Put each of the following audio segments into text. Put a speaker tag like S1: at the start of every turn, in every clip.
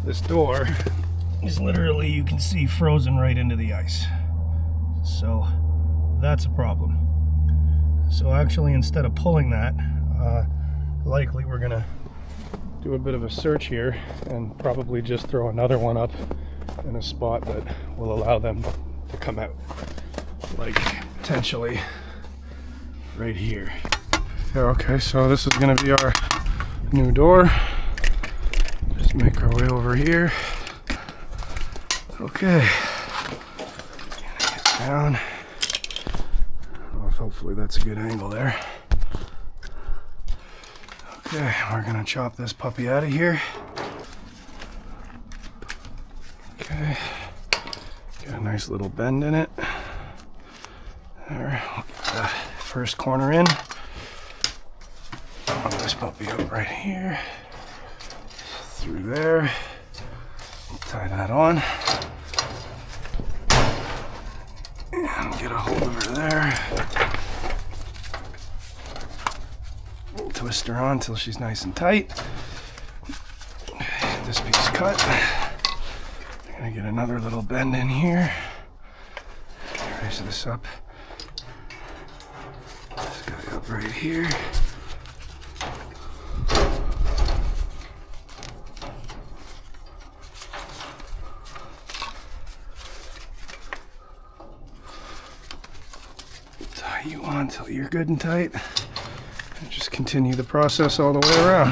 S1: This door is literally, you can see, frozen right into the ice. So that's a problem. So actually, instead of pulling that, likely we're gonna do a bit of a search here and probably just throw another one up in a spot that will allow them to come out. Like potentially right here. Yeah, okay, so this is gonna be our new door. Just make our way over here. Okay. Get down. Hopefully that's a good angle there. Okay, we're gonna chop this puppy out of here. Okay. Got a nice little bend in it. There, we'll get the first corner in. Pop this puppy out right here. Through there. Tie that on. And get a hold of her there. Twist her on until she's nice and tight. Get this piece cut. I'm gonna get another little bend in here. Raise this up. This guy up right here. Tie you on until you're good and tight. And just continue the process all the way around.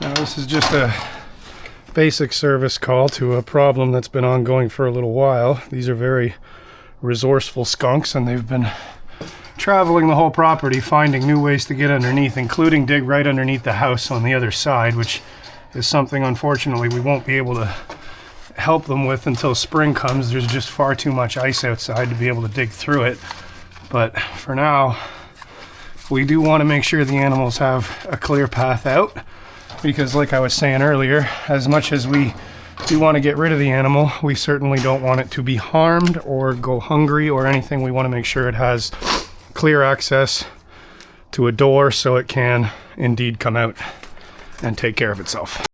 S1: Now this is just a basic service call to a problem that's been ongoing for a little while. These are very resourceful skunks, and they've been traveling the whole property finding new ways to get underneath, including dig right underneath the house on the other side, which is something unfortunately we won't be able to help them with until spring comes. There's just far too much ice outside to be able to dig through it. But for now, we do want to make sure the animals have a clear path out, because like I was saying earlier, as much as we do want to get rid of the animal, we certainly don't want it to be harmed or go hungry or anything. We want to make sure it has clear access to a door so it can indeed come out and take care of itself.